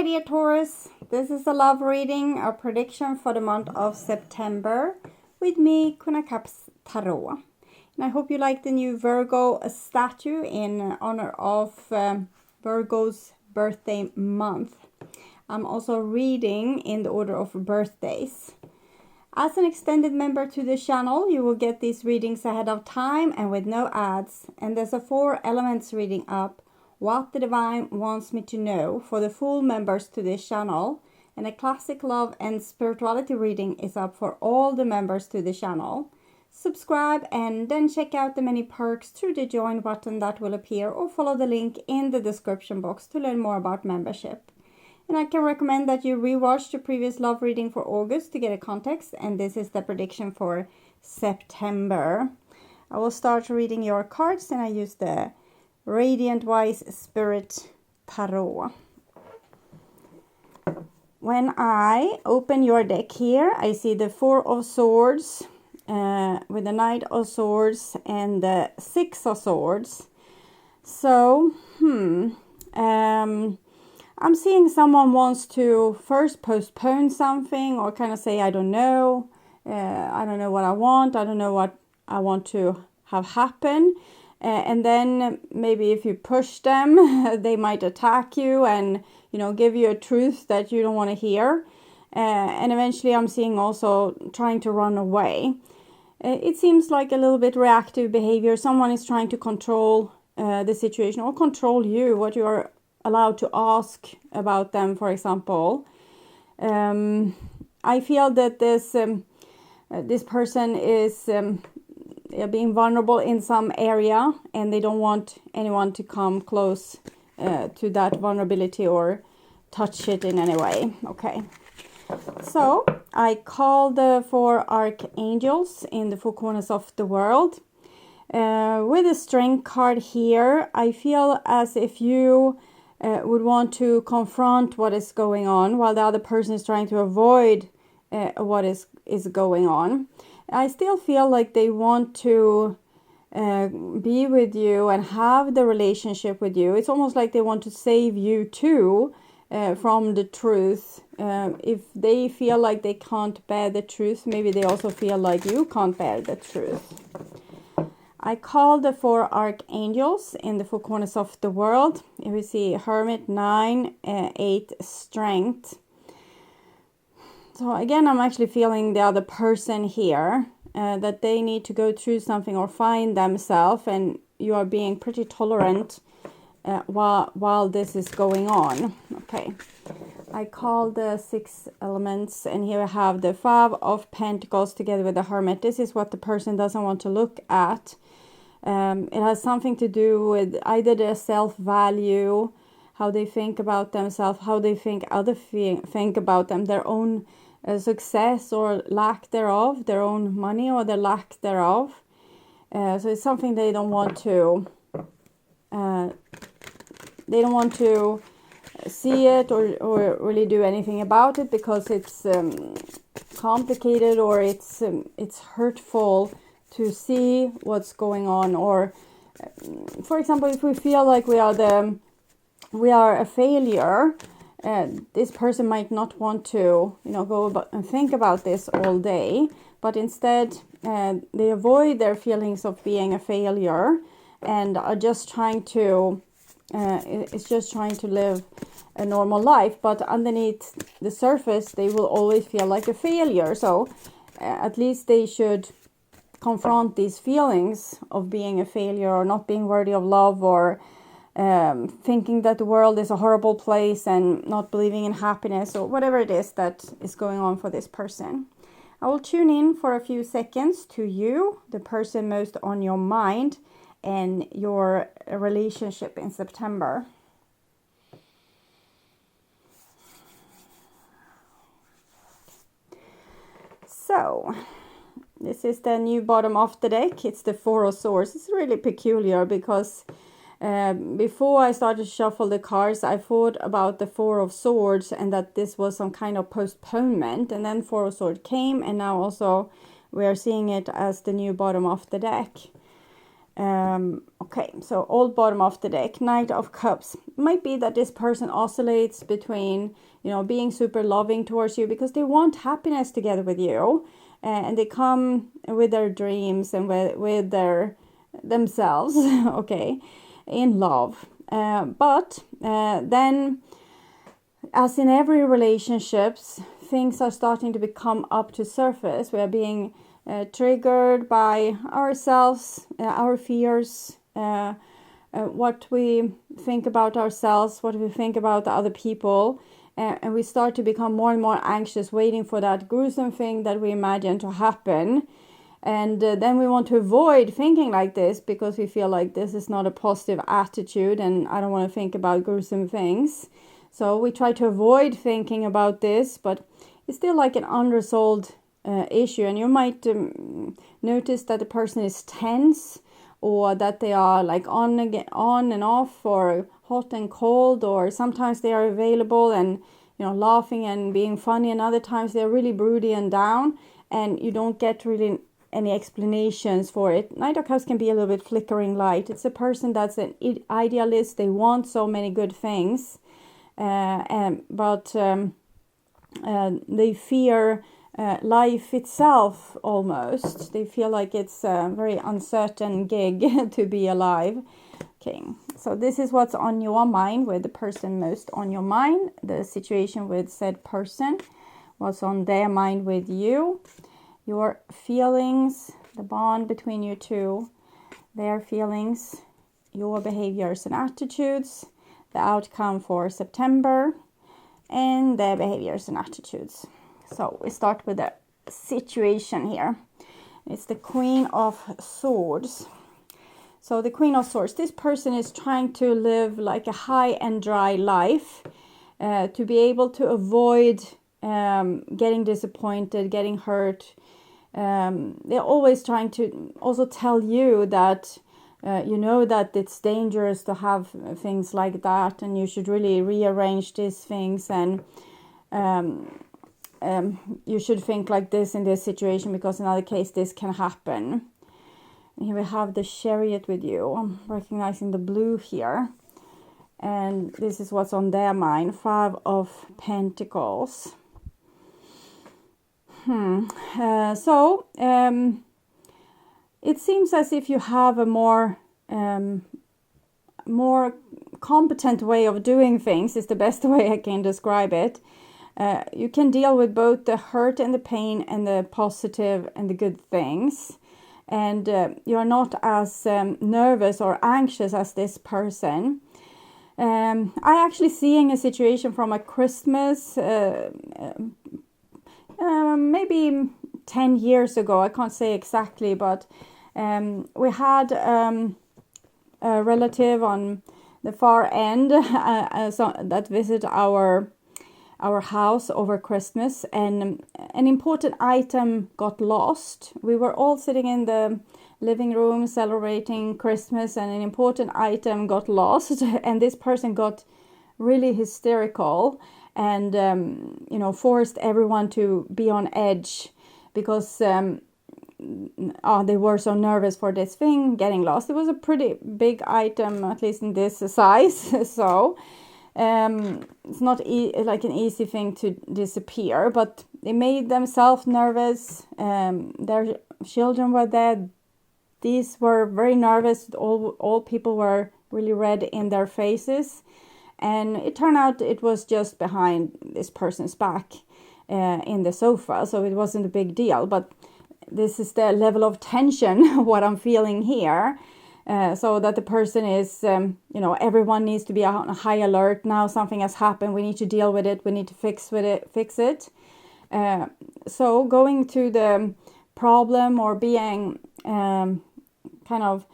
my dear Taurus, this is a love reading, a prediction for the month of September with me, Queen Cups Tarot. And I hope you like the new Virgo statue in honor of Virgo's birthday month. I'm also reading in the order of birthdays. As an extended member to the channel, you will get these readings ahead of time and with no ads. And there's a 4 elements reading up, what the divine wants me to know, for the full members to this channel. And a classic love and spirituality reading is up for all the members to the channel. Subscribe and then check out the many perks through the join button that will appear, or follow the link in the description box to learn more about membership. And I can recommend that you rewatch the previous love reading for August to get a context, and this is the prediction for September. I will start reading your cards, and I use the Radiant Wise Spirit Tarot. When I open your deck here, I see the 4 of Swords with the Knight of Swords and the 6 of Swords. So, I'm seeing someone wants to first postpone something, or kind of say, I don't know what I want, I don't know what I want to have happen. And then maybe if you push them, they might attack you and, give you a truth that you don't want to hear. And eventually I'm seeing also trying to run away. It seems like a little bit reactive behavior. Someone is trying to control the situation or control you, what you are allowed to ask about them, for example. I feel that this person is being vulnerable in some area, and they don't want anyone to come close to that vulnerability or touch it in any way. Okay, so I call the 4 archangels in the 4 corners of the world. With the Strength card here, I feel as if you would want to confront what is going on, while the other person is trying to avoid what is going on. I still feel like they want to be with you and have the relationship with you. It's almost like they want to save you too from the truth. If they feel like they can't bear the truth, maybe they also feel like you can't bear the truth. I call the 4 archangels in the 4 corners of the world. Here we see Hermit, 9, 8, Strength. So again, I'm actually feeling the other person here, that they need to go through something or find themselves, and you are being pretty tolerant while this is going on. Okay, I call the 6 elements, and here I have the 5 of Pentacles together with the Hermit. This is what the person doesn't want to look at. It has something to do with either their self-value, how they think about themselves, how they think others think about them, their own success or lack thereof, their own money or their lack thereof. So it's something they don't want to see it or really do anything about it, because it's complicated, or it's hurtful to see what's going on. Or for example, if we feel like we are a failure, this person might not want to go about and think about this all day, but instead they avoid their feelings of being a failure and are just trying to live a normal life. But underneath the surface, they will always feel like a failure. So at least they should confront these feelings of being a failure, or not being worthy of love, or thinking that the world is a horrible place and not believing in happiness, or whatever it is that is going on for this person. I will tune in for a few seconds to you, the person most on your mind, and your relationship in September. So, this is the new bottom of the deck. It's the 4 of Swords. It's really peculiar because before I started to shuffle the cards, I thought about the 4 of Swords and that this was some kind of postponement. And then 4 of Swords came, and now also we are seeing it as the new bottom of the deck. Okay, so old bottom of the deck, Knight of Cups. Might be that this person oscillates between, you know, being super loving towards you because they want happiness together with you, and they come with their dreams and with their themselves, okay, in love. But then, as in every relationships, things are starting to become up to surface. We are being triggered by ourselves, our fears, what we think about ourselves, what we think about the other people, and we start to become more and more anxious, waiting for that gruesome thing that we imagine to happen. And then we want to avoid thinking like this because we feel like this is not a positive attitude and I don't want to think about gruesome things. So we try to avoid thinking about this, but it's still like an unresolved issue. And you might notice that the person is tense, or that they are like on and off, or hot and cold, or sometimes they are available and, you know, laughing and being funny, and other times they're really broody and down, and you don't get really any explanations for it. Knight of Cups can be a little bit flickering light. It's a person that's an idealist. They want so many good things, but they fear life itself almost. They feel like it's a very uncertain gig to be alive. Okay, so this is what's on your mind, with the person most on your mind, the situation with said person, what's on their mind with you, your feelings, the bond between you two, their feelings, your behaviors and attitudes, the outcome for September, and their behaviors and attitudes. So we start with the situation here. It's the Queen of Swords. So the Queen of Swords, this person is trying to live like a high and dry life, to be able to avoid getting disappointed, getting hurt. They're always trying to also tell you that you know that it's dangerous to have things like that, and you should really rearrange these things, and you should think like this in this situation, because in other case this can happen. And here we have the Chariot with you. I'm recognizing the blue here, and this is what's on their mind. 5 of Pentacles. So it seems as if you have a more competent way of doing things, is the best way I can describe it. You can deal with both the hurt and the pain and the positive and the good things. And you're not as nervous or anxious as this person. I actually seeing a situation from a Christmas, maybe 10 years ago. I can't say exactly, but we had a relative on the far end that visited our house over Christmas, and an important item got lost. We were all sitting in the living room celebrating Christmas, and an important item got lost, and this person got really hysterical and you know, forced everyone to be on edge because they were so nervous for this thing getting lost. It was a pretty big item, at least in this size, so it's not like an easy thing to disappear, but they made themselves nervous. Their children were there. These were very nervous. All people were really red in their faces, and it turned out it was just behind this person's back in the sofa, so it wasn't a big deal. But this is the level of tension what I'm feeling here. So that the person is, you know, everyone needs to be on a high alert. Now something has happened. We need to deal with it. We need to fix it. So going to the problem, or being kind of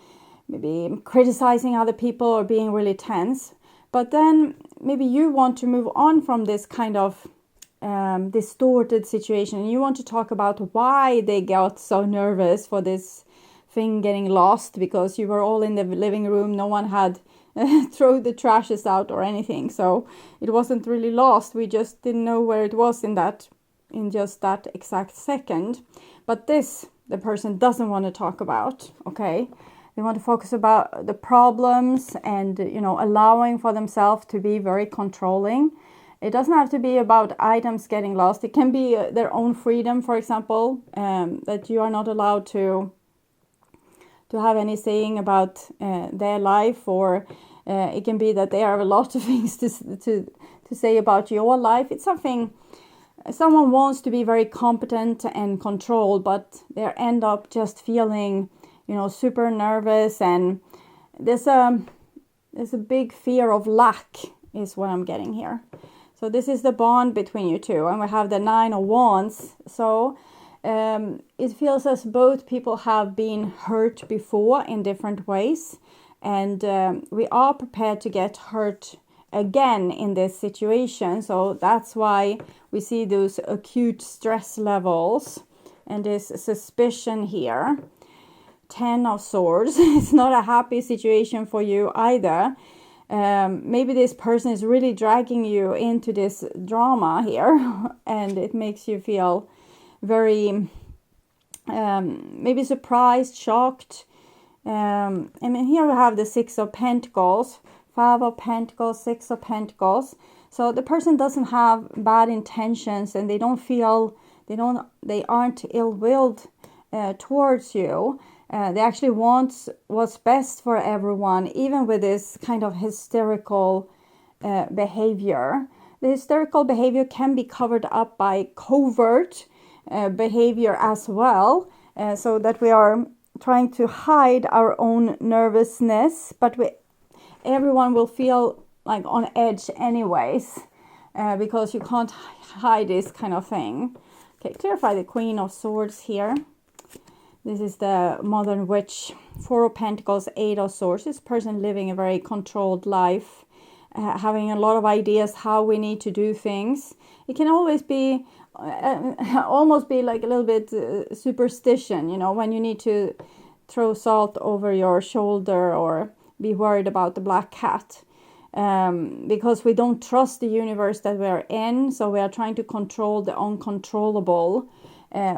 maybe criticizing other people, or being really tense. But then maybe you want to move on from this kind of distorted situation. And you want to talk about why they got so nervous for this thing getting lost, because you were all in the living room. No one had thrown the trashes out or anything, so it wasn't really lost. We just didn't know where it was in just that exact second. But this the person doesn't want to talk about. Okay, They want to focus about the problems and, you know, allowing for themselves to be very controlling. It doesn't have to be about items getting lost. It can be their own freedom, for example, that you are not allowed to have any saying about their life, or it can be that there are a lot of things to say about your life. It's something, someone wants to be very competent and controlled, but they end up just feeling, you know, super nervous, and there's a big fear of lack is what I'm getting here. So this is the bond between you two, and we have the 9 of Wands. So it feels as both people have been hurt before in different ways, and we are prepared to get hurt again in this situation. So that's why we see those acute stress levels and this suspicion here. 10 of Swords. It's not a happy situation for you either. Maybe this person is really dragging you into this drama here, and it makes you feel very maybe surprised, shocked. I mean, here we have the 6 of Pentacles, 5 of Pentacles, 6 of Pentacles. So the person doesn't have bad intentions, and they don't feel, they aren't ill-willed towards you. They actually want what's best for everyone, even with this kind of hysterical behavior. The hysterical behavior can be covered up by covert behavior as well, so that we are trying to hide our own nervousness, but everyone will feel like on edge anyways, because you can't hide this kind of thing. Okay, clarify the Queen of Swords here. This is the modern witch. 4 of Pentacles, 8 of Swords. This person living a very controlled life, having a lot of ideas how we need to do things. It can always be, almost be like a little bit superstition, you know, when you need to throw salt over your shoulder or be worried about the black cat. Because we don't trust the universe that we are in, so we are trying to control the uncontrollable.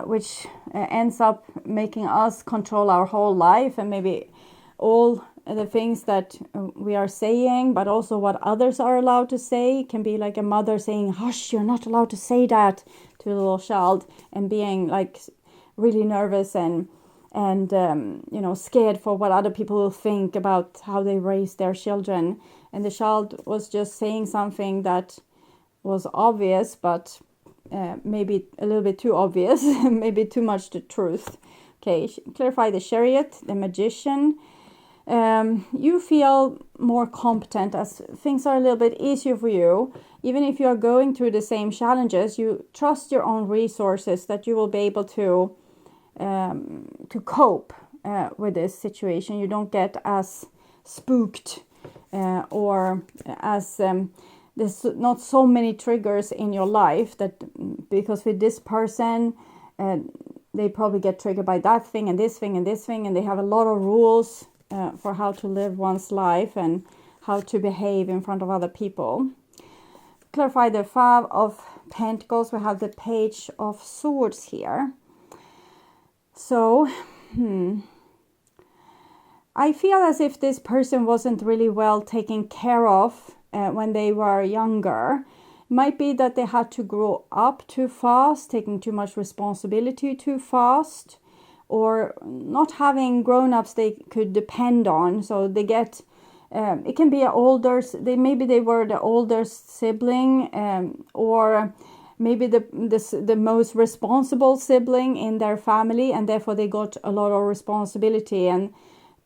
Which ends up making us control our whole life, and maybe all the things that we are saying, but also what others are allowed to say. It can be like a mother saying, hush, you're not allowed to say that, to a little child, and being like really nervous and you know, scared for what other people will think about how they raise their children. And the child was just saying something that was obvious, but maybe a little bit too obvious, maybe too much the truth. Okay, clarify the Chariot, the Magician. You feel more competent as things are a little bit easier for you. Even if you are going through the same challenges, you trust your own resources, that you will be able to cope with this situation. You don't get as spooked or as there's not so many triggers in your life, that because with this person they probably get triggered by that thing and this thing and this thing, and they have a lot of rules for how to live one's life and how to behave in front of other people. Clarify the 5 of Pentacles. We have the Page of Swords here. So I feel as if this person wasn't really well taken care of when they were younger. Might be that they had to grow up too fast, taking too much responsibility too fast, or not having grown-ups they could depend on. So they get, it can be an older, maybe they were the older sibling, or maybe the most responsible sibling in their family, and therefore they got a lot of responsibility, and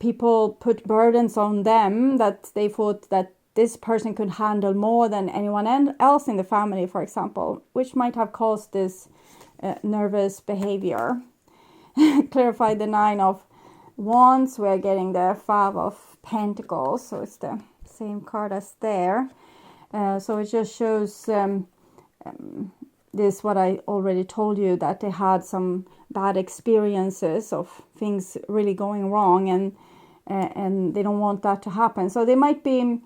people put burdens on them that they thought that this person could handle more than anyone else in the family, for example, which might have caused this nervous behavior. Clarify the 9 of Wands. We're getting the 5 of Pentacles, so it's the same card as there. So it just shows this, what I already told you, that they had some bad experiences of things really going wrong, and they don't want that to happen. So they might be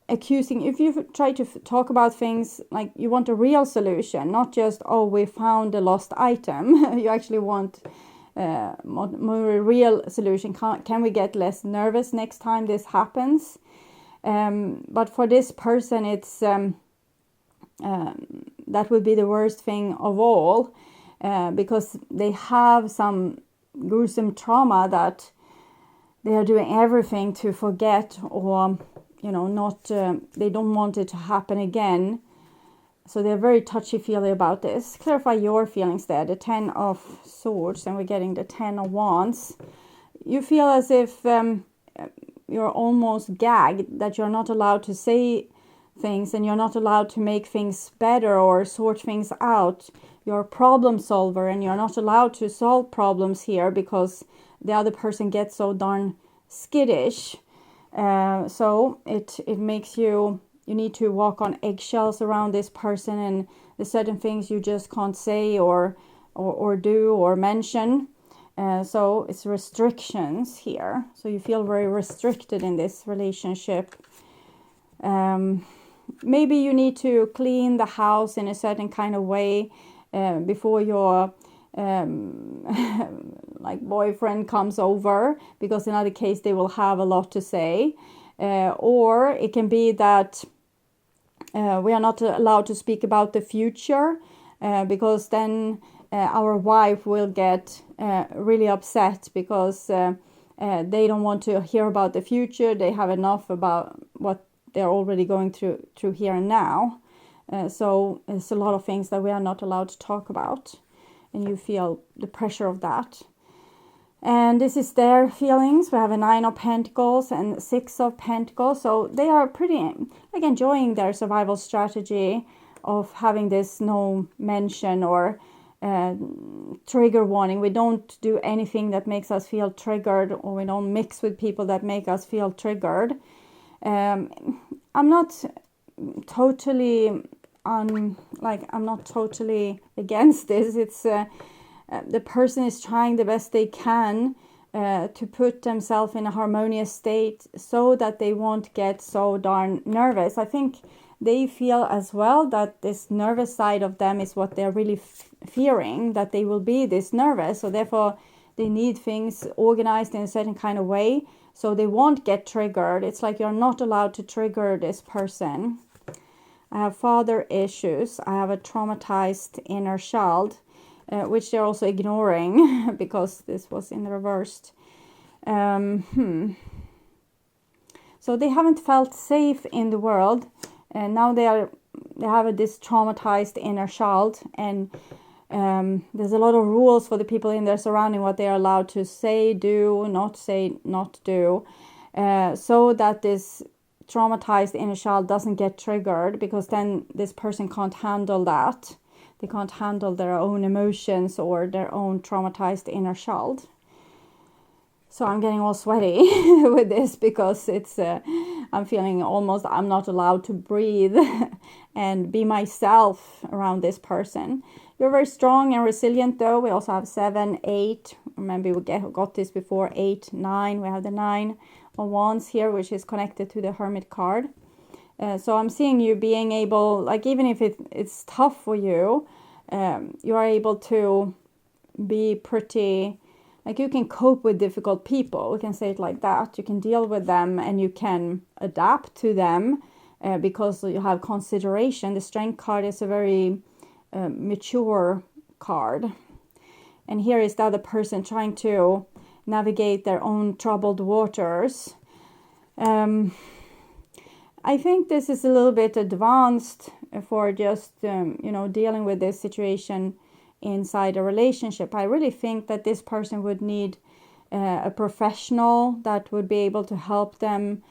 accusing, if you try to talk about things like you want a real solution, not just, oh, we found a lost item. You actually want more real solution. Can we get less nervous next time this happens? But for this person, it's that would be the worst thing of all, because they have some gruesome trauma that they are doing everything to forget, or not, they don't want it to happen again. So they're very touchy-feely about this. Clarify your feelings there. The 10 of Swords, and we're getting the 10 of Wands. You feel as if you're almost gagged, that you're not allowed to say things, and you're not allowed to make things better or sort things out. You're a problem solver, and you're not allowed to solve problems here because the other person gets so darn skittish. So it makes you need to walk on eggshells around this person, and there's certain things you just can't say or do or mention. So it's restrictions here. So you feel very restricted in this relationship. Maybe you need to clean the house in a certain kind of way before your like boyfriend comes over, because in other case they will have a lot to say. Or it can be that we are not allowed to speak about the future, because then our wife will get really upset, because they don't want to hear about the future. They have enough about what they're already going through here and now. So it's a lot of things that we are not allowed to talk about, and you feel the pressure of that. And this is their feelings. We have a 9 of Pentacles and 6 of Pentacles. So they are pretty like enjoying their survival strategy of having this no mention or trigger warning. We don't do anything that makes us feel triggered, or we don't mix with people that make us feel triggered. I'm not totally I'm not totally against this. It's the person is trying the best they can to put themselves in a harmonious state so that they won't get so darn nervous. I think they feel as well that this nervous side of them is what they're really fearing, that they will be this nervous. So therefore they need things organized in a certain kind of way so they won't get triggered. It's like you're not allowed to trigger this person. I have father issues. I have a traumatized inner child, which they're also ignoring because this was in reversed. So they haven't felt safe in the world, and now they have this traumatized inner child, and there's a lot of rules for the people in their surrounding, what they are allowed to say, do, not say, not do, so that this traumatized inner child doesn't get triggered, because then this person can't handle that. They can't handle their own emotions or their own traumatized inner child. So I'm getting all sweaty with this, because it's I'm feeling almost I'm not allowed to breathe and be myself around this person. You're very strong and resilient though. We also have 7, 8. Remember we got this before, 8, 9. We have the 9 of Wands here, which is connected to the Hermit card. So I'm seeing you being able, like even if it's tough for you, you are able to be pretty, like you can cope with difficult people. We can say it like that. You can deal with them and you can adapt to them because you have consideration. The Strength card is a very mature card. And here is the other person trying to navigate their own troubled waters. I think this is a little bit advanced for just, dealing with this situation inside a relationship. I really think that this person would need a professional that would be able to help them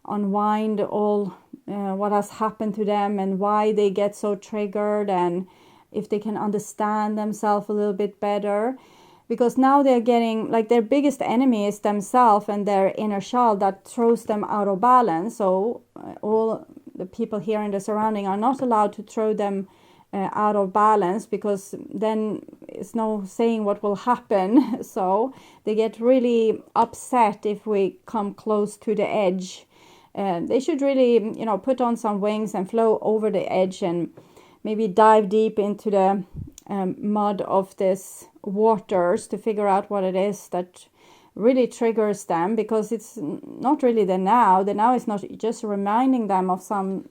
unwind all what has happened to them and why they get so triggered, and if they can understand themselves a little bit better. Because now they're getting, like their biggest enemy is themselves and their inner child that throws them out of balance. So all the people here in the surrounding are not allowed to throw them out of balance, because then it's no saying what will happen. So they get really upset if we come close to the edge. They should really, put on some wings and flow over the edge and maybe dive deep into the mud of this waters to figure out what it is that really triggers them, because it's not really the now. The now is not just reminding them of some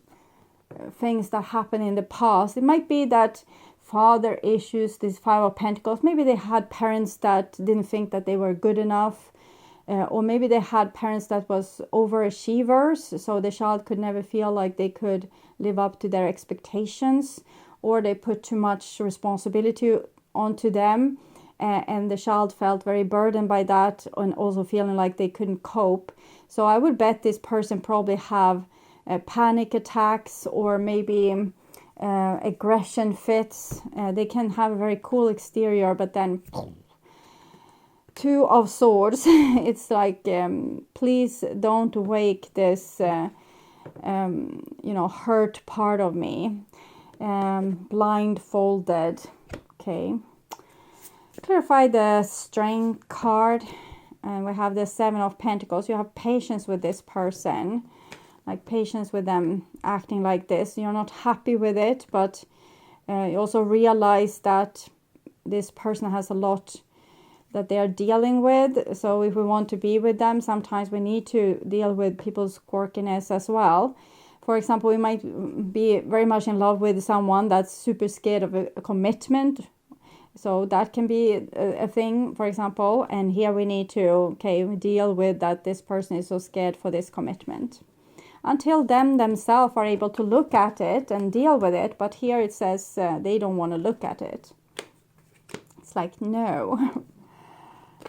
things that happened in the past. It might be that father issues, this Five of Pentacles. Maybe they had parents that didn't think that they were good enough, or maybe they had parents that was overachievers, so the child could never feel like they could live up to their expectations, or they put too much responsibility onto them, and the child felt very burdened by that, and also feeling like they couldn't cope. So I would bet this person probably have panic attacks, or maybe aggression fits. They can have a very cool exterior, but then Two of Swords. It's like, please don't wake this hurt part of me. Blindfolded. Okay, clarify the Strength card, and we have the Seven of Pentacles. You have patience with this person, like patience with them acting like this. You're not happy with it, but you also realize that this person has a lot that they are dealing with. So if we want to be with them, sometimes we need to deal with people's quirkiness as well. For example, we might be very much in love with someone that's super scared of a commitment. So that can be a thing, for example. And here we need to deal with that this person is so scared for this commitment, until them themselves are able to look at it and deal with it. But here it says they don't want to look at it. It's like, no.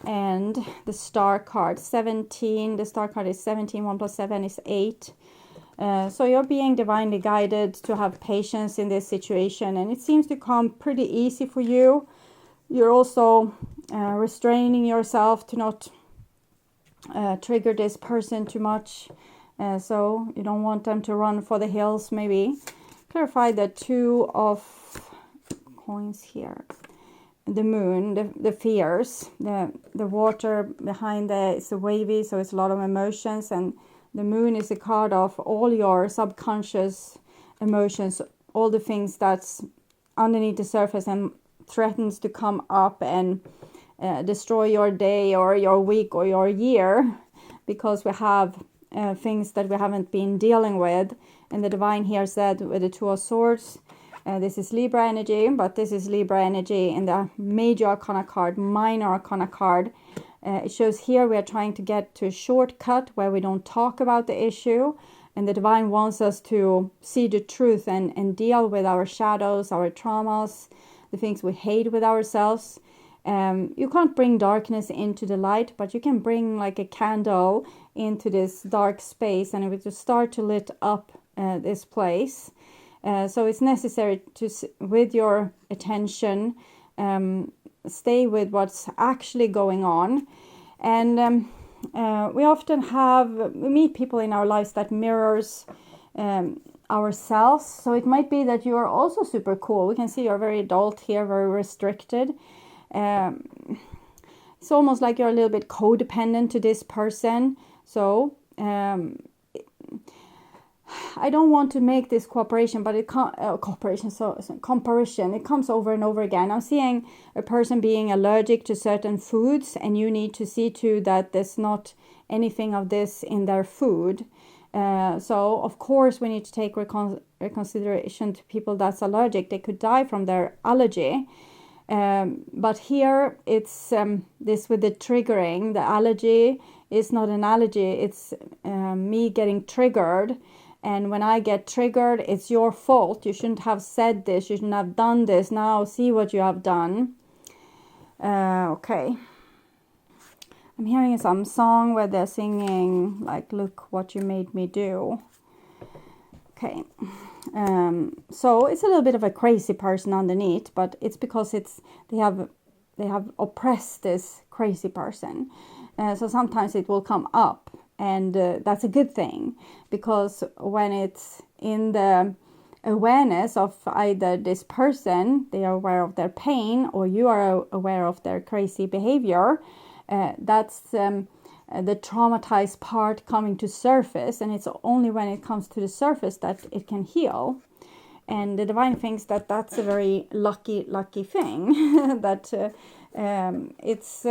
And the Star card, 17. The Star card is 17. 1 plus 7 is 8. So you're being divinely guided to have patience in this situation, and it seems to come pretty easy for you. You're also restraining yourself to not trigger this person too much, so you don't want them to run for the hills. Maybe clarify the Two of Coins here. The Moon, the fears, the water behind it's wavy, so it's a lot of emotions, and the Moon is a card of all your subconscious emotions, all the things that's underneath the surface and threatens to come up and destroy your day or your week or your year, because we have things that we haven't been dealing with. And the divine here said with the Two of Swords, this is Libra energy, but this is Libra energy in the Major Arcana card, Minor Arcana card. It shows here we are trying to get to a shortcut where we don't talk about the issue. And the divine wants us to see the truth and deal with our shadows, our traumas, the things we hate with ourselves. You can't bring darkness into the light, but you can bring like a candle into this dark space, and it will just start to lit up this place. So it's necessary to, with your attention, stay with what's actually going on. And we often we meet people in our lives that mirrors ourselves. So it might be that you are also super cool. We can see you're very adult here, very restricted. It's almost like you're a little bit codependent to this person. So I don't want to make this comparison. It comes over and over again. I'm seeing a person being allergic to certain foods, and you need to see to that there's not anything of this in their food. So of course we need to take consideration to people that's allergic. They could die from their allergy. But here it's this with the triggering. The allergy is not an allergy. It's me getting triggered. And when I get triggered, it's your fault. You shouldn't have said this. You shouldn't have done this. Now see what you have done. Okay. I'm hearing some song where they're singing, like, look what you made me do. Okay. So it's a little bit of a crazy person underneath, but it's because they have oppressed this crazy person. So sometimes it will come up. And that's a good thing, because when it's in the awareness of either this person, they are aware of their pain, or you are aware of their crazy behavior, that's the traumatized part coming to surface. And it's only when it comes to the surface that it can heal. And the divine thinks that that's a very lucky thing, that It's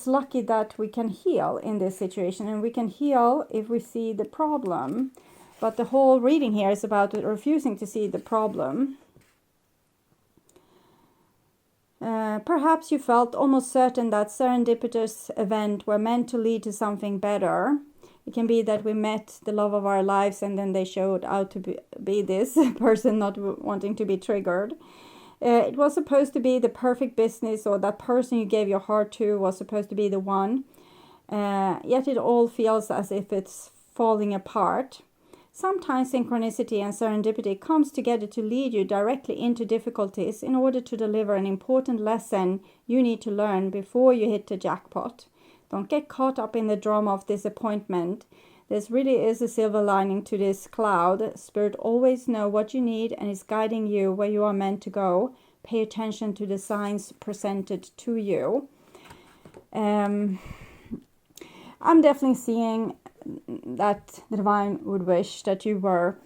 lucky that we can heal in this situation, and we can heal if we see the problem. But the whole reading here is about refusing to see the problem. Perhaps you felt almost certain that serendipitous events were meant to lead to something better. It can be that we met the love of our lives and then they showed out to be this person not wanting to be triggered. It was supposed to be the perfect business, or that person you gave your heart to was supposed to be the one. Yet it all feels as if it's falling apart. Sometimes synchronicity and serendipity comes together to lead you directly into difficulties in order to deliver an important lesson you need to learn before you hit the jackpot. Don't get caught up in the drama of disappointment. This really is a silver lining to this cloud. Spirit always knows what you need and is guiding you where you are meant to go. Pay attention to the signs presented to you. I'm definitely seeing that the divine would wish that you were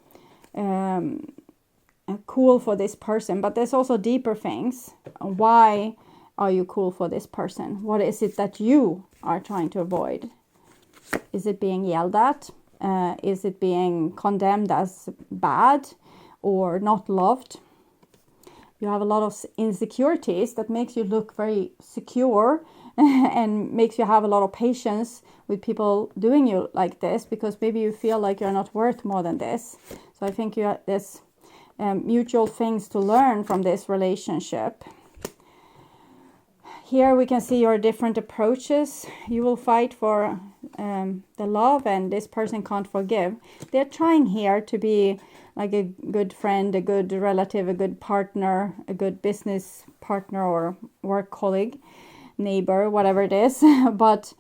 cool for this person, but there's also deeper things. Why are you cool for this person? What is it that you are trying to avoid? Is it being yelled at? Is it being condemned as bad or not loved? You have a lot of insecurities that makes you look very secure and makes you have a lot of patience with people doing you like this, because maybe you feel like you're not worth more than this. So I think there's mutual things to learn from this relationship. Here we can see your different approaches. You will fight for the love, and this person can't forgive. They're trying here to be like a good friend, a good relative, a good partner, a good business partner or work colleague, neighbor, whatever it is. But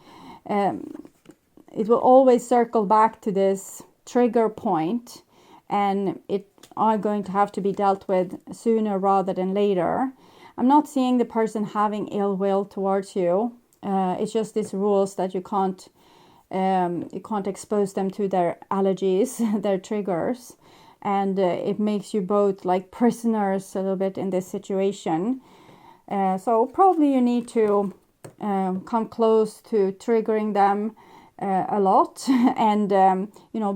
it will always circle back to this trigger point, and it are going to have to be dealt with sooner rather than later. I'm not seeing the person having ill will towards you. It's just these rules that you can't expose them to their allergies, their triggers. And it makes you both like prisoners a little bit in this situation. So probably you need to come close to triggering them a lot and,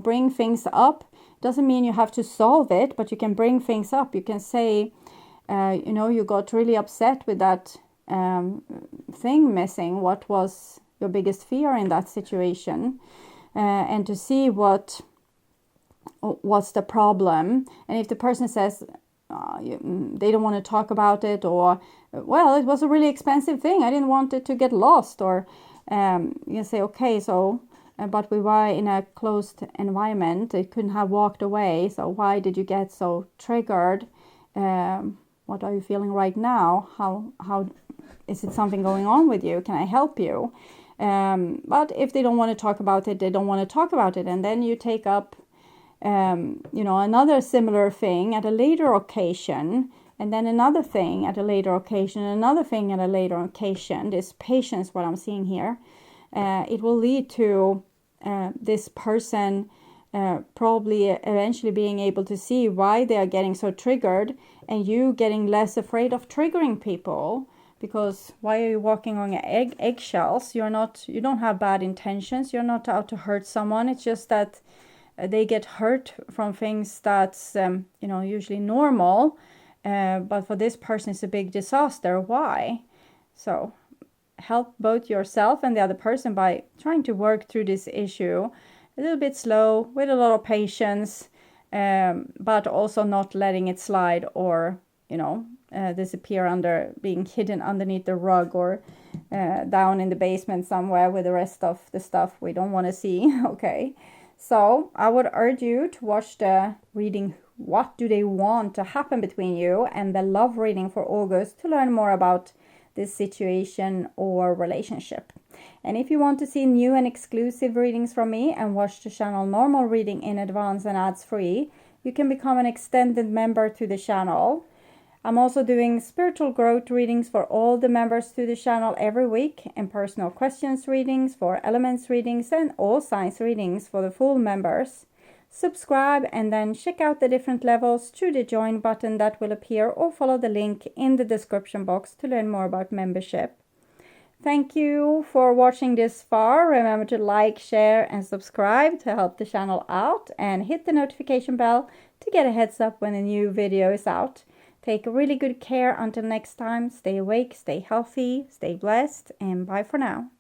bring things up. Doesn't mean you have to solve it, but you can bring things up. You can say, you got really upset with that thing missing. What was your biggest fear in that situation? And to see what's the problem. And if the person says they don't want to talk about it, or, well, it was a really expensive thing, I didn't want it to get lost, or you can say, okay, so but we were in a closed environment, it couldn't have walked away, so why did you get so triggered? What are you feeling right now? How is it something going on with you? Can I help you? But if they don't want to talk about it, they don't want to talk about it, and then you take up another similar thing at a later occasion, and then another thing at a later occasion, another thing at a later occasion. This patience, what I'm seeing here, it will lead to this person probably eventually being able to see why they are getting so triggered, and you getting less afraid of triggering people. Because why are you walking on eggshells? You don't have bad intentions. You're not out to hurt someone. It's just that they get hurt from things that's usually normal, but for this person it's a big disaster. Why? So help both yourself and the other person by trying to work through this issue a little bit slow, with a lot of patience, but also not letting it slide or disappear being hidden underneath the rug, or down in the basement somewhere with the rest of the stuff we don't want to see. Okay. So I would urge you to watch the reading, What Do They Want to Happen Between You, and the love reading for August to learn more about this situation or relationship. And if you want to see new and exclusive readings from me and watch the channel normal reading in advance and ads free, you can become an extended member to the channel. I'm also doing spiritual growth readings for all the members to the channel every week, and personal questions readings for elements readings, and all signs readings for the full members. subscribe, and then check out the different levels through the join button that will appear, or follow the link in the description box to learn more about membership. Thank you for watching this far. Remember to like, share, and subscribe to help the channel out, and hit the notification bell to get a heads up when a new video is out. Take really good care until next time. Stay awake, stay healthy, stay blessed, and bye for now.